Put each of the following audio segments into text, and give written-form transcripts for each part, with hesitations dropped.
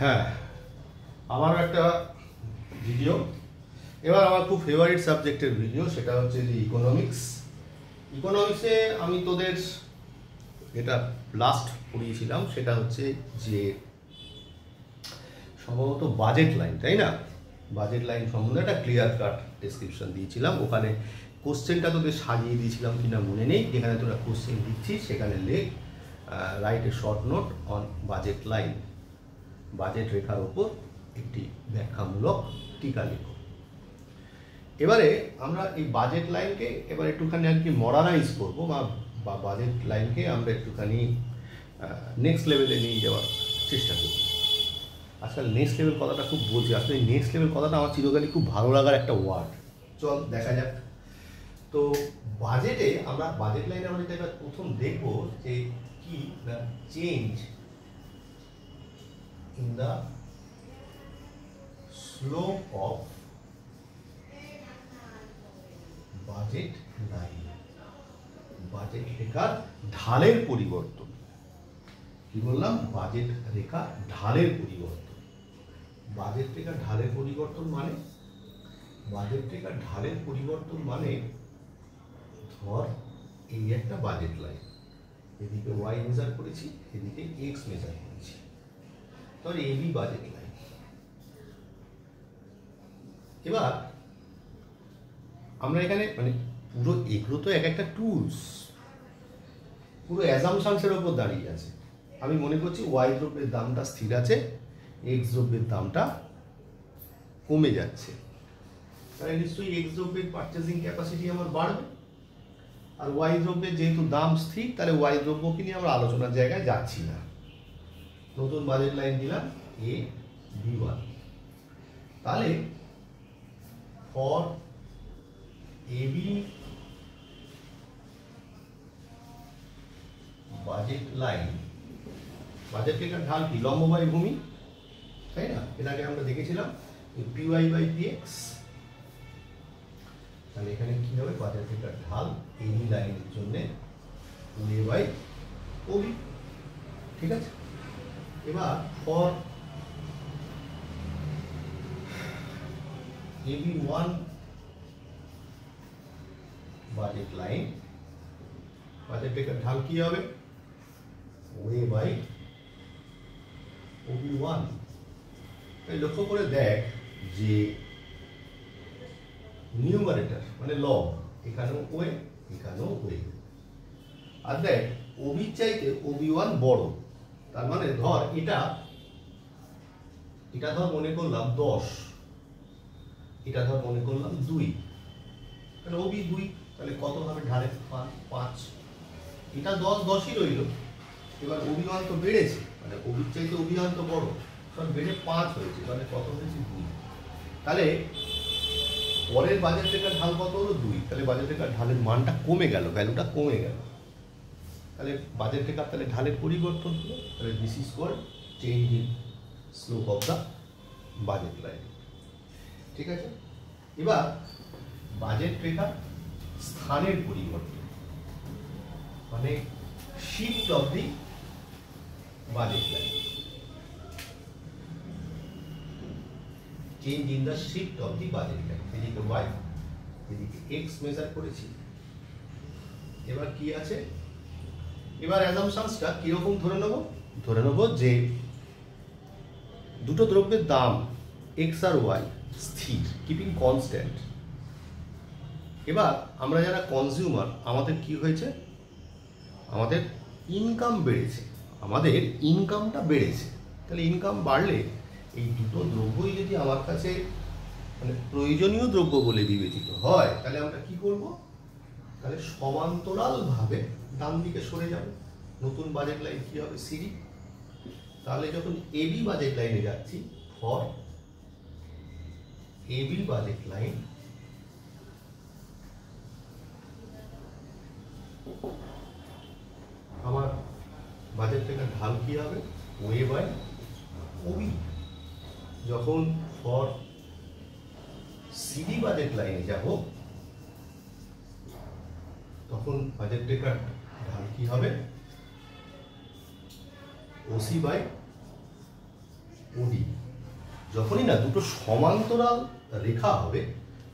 হ্যাঁ, আমার একটা ভিডিও, এবার আমার খুব ফেভারিট সাবজেক্টের ভিডিও, সেটা হচ্ছে যে ইকোনমিক্সে আমি তোদের যেটা লাস্ট পড়িয়েছিলাম সেটা হচ্ছে যে সম্ভবত বাজেট লাইন, তাই না? বাজেট লাইন সম্বন্ধে একটা ক্লিয়ার কাট ডেসক্রিপশন দিয়েছিলাম। ওখানে কোশ্চেনটা তোদের সাজিয়ে দিয়েছিলাম কিনা মনে নেই। যেখানে তোরা কোশ্চেন দিচ্ছিস সেখানে লেখ write a short note on budget line, budget রেখার ওপর একটি ব্যাখ্যামূলক টিকা লেখো। এবারে আমরা এই বাজেট লাইনকে এবার একটুখানি আর কি মডার্নাইজ করবো, বা বাজেট লাইনকে আমরা একটুখানি নেক্সট লেভেলে নিয়ে যাওয়ার চেষ্টা করব। আজকাল নেক্সট লেভেল কথাটা খুব বলছি, আসলে নেক্সট লেভেল কথাটা আমার চিরকালই খুব ভালো লাগার একটা ওয়ার্ড। চল দেখা যাক। তো বাজেট লাইনে আমরা যেটা প্রথম দেখবো যে কি না, change in the slope of budget line, budget রেখার ঢালের পরিবর্তন। কি বললাম? বাজেট রেখা ঢালের পরিবর্তন। বাজেট রেখা ঢালের পরিবর্তন মানে, বাজেট রেখা ঢালের পরিবর্তন মানে ধর এই একটা বাজেট লাইন, এদিকে ওয়াই মেজার করেছি, এদিকে এক্স মেজার করেছি, ধর এবি বাজেট লাইন। এবার আমরা এখানে মানে পুরো এগুলো তো এক একটা টুলস, পুরো অ্যাজাম্পশনসের ওপর দাঁড়িয়ে আছে। আমি মনে করছি ওয়াই দ্রব্যের দামটা স্থির আছে, এক্স দ্রব্যের দামটা কমে যাচ্ছে, তাহলে নিশ্চয়ই এক্স দ্রব্যের পারচেজিং ক্যাপাসিটি আমার বাড়বে। আর ওয়াই দ্রব্যের যেহেতু দাম স্থির, তাহলে ওয়াই দ্রব্যকে নিয়ে আমরা আলোচনার জায়গায় যাচ্ছি না। নতুন বাজেট লাইন দিলাম এ বি ওয়ান। তাহলে for AB budget line, budget রেখার ঢাল কি? লম্ব বাই ভূমি, তাই না? এর আগে আমরা দেখেছিলাম P Y by P X. তাহলে এখানে কি হবে? বাজেট রেখার ঢাল এবি লাইনের জন্য এ বাই ওবি, ঠিক আছে? এবার for AB one budget line, budget রেখার ঢাল কি হবে? OA by OB one. লক্ষ্য করে দেখ যে নিউমারেটর মানে লব, এখানেও ওয়ে এখানেও ওয়ে। আর দেখ ওবি চাইতে ওবি ওয়ান বড়, তার মানে ধর এটা ধর মনে করলাম 10, এটা ধর মনে করলাম 2, তাহলে ওবি 2, তাহলে কত হবে ঢালে? 5। এটা 10ই রইল। এবার ওবি ওয়ান তো বেড়েছে, মানে ওবির চাইতে ওবি ওয়ান তো বড়, সব বেড়ে 5 হয়েছে, মানে কত হয়েছে? 2। তাহলে পরের বাজেট রেখার ঢাল কত হলো? 2। তাহলে বাজেট রেখার ঢালের মানটা কমে গেল, ভ্যালুটা কমে গেল। তাহলে বাজেট রেখার তাহলে ঢালের পরিবর্তন হলো। তাহলে this is called change in slope of the budget line, ঠিক আছে? এবার বাজেট রেখার স্থানের পরিবর্তন মানে shift of the budget line, change in the shift of the budget line. এদিকে ওয়াই, এদিকে এক্স মেজার করেছি। এবার কি আছে? এবার অ্যাজাম্পশনসটা কিরকম ধরে নেব যে দুটো দ্রব্যের দাম এক্স আর ওয়াই স্থির, কিপিং কনস্ট্যান্ট। এবার আমরা যারা কনজিউমার, আমাদের কি হয়েছে? আমাদের ইনকাম বেড়েছে, আমাদের ইনকামটা বেড়েছে। তাহলে ইনকাম বাড়লে এই দুটো দ্রব্যই যদি আমার কাছে মানে প্রয়োজনীয় দ্রব্য বলে বিবেচিত হয়, তাহলে আমরা কি করব? তাহলে সমান্তরালভাবে ডান দিকে সরে যাব। নতুন বাজেট লাইন কি হবে? সিডি। তাহলে যখন এবি বাজেট লাইনে যাচ্ছি, ফর এবি বাজেট লাইন, আমার বাজেট রেখার ঢাল কি হবে? OA by OB. যখন ফর সিডি বাজেট লাইনে যাব, তখন বাজেট রেখার ঢাল কি হবে? ওসি বাই ওডি। যখনই না দুটো সমান্তরাল রেখা হবে,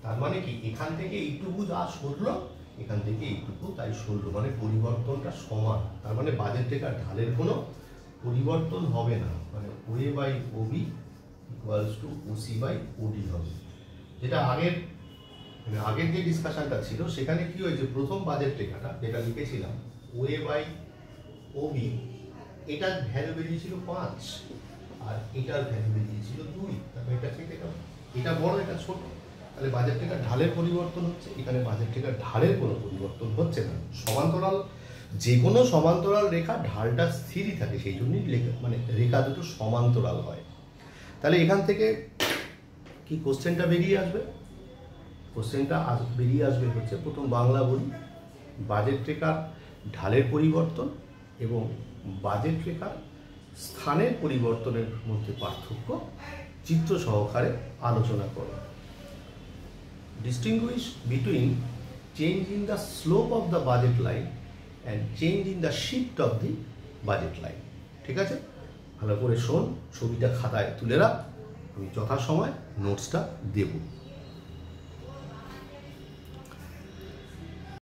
তার মানে কি এখান থেকে এইটুকু যা সরলো, এখান থেকে এইটুকু তাই সরলো, মানে পরিবর্তনটা সমান। তার মানে বাজেট রেখার ঢালের কোনো পরিবর্তন হবে না, মানে OA by OB equals to OC by OD হবে। যেটা আগের যে ডিসকাশনটা ছিল সেখানে কি হয়েছে, প্রথম বাজেট রেখাটা যেটা লিখেছিলাম ওএ বাই ওবি, এটার ভ্যালু বেরিয়েছিল 5 আর এটার ভ্যালু বেরিয়েছিল 2। তারপরে এটা থেকে এটা বড় এটা ছোট, তাহলে বাজেট রেখার ঢালের পরিবর্তন হচ্ছে, এখানে বাজেট রেখার ঢালের কোনো পরিবর্তন হচ্ছে না। সমান্তরাল যে কোনো সমান্তরাল রেখা ঢালটা স্থিরই থাকে, সেই জন্যই মানে রেখা দুটো সমান্তরাল হয়। তাহলে এখান থেকে কি কোশ্চেনটা বেরিয়ে আসবে, কোশ্চেনটা বেরিয়ে আসবে হচ্ছে, প্রথম বাংলা বলি, বাজেট রেখার ঢালের পরিবর্তন এবং বাজেট রেখার স্থানের পরিবর্তনের মধ্যে পার্থক্য চিত্র সহকারে আলোচনা করো। Distinguish between change in the slope of the budget line and change in the shift of the budget line. ঠিক আছে, ভালো করে শোন, ছবিটা খাতায় তুলে রাখ, আমি যথাসময় নোটসটা দেব।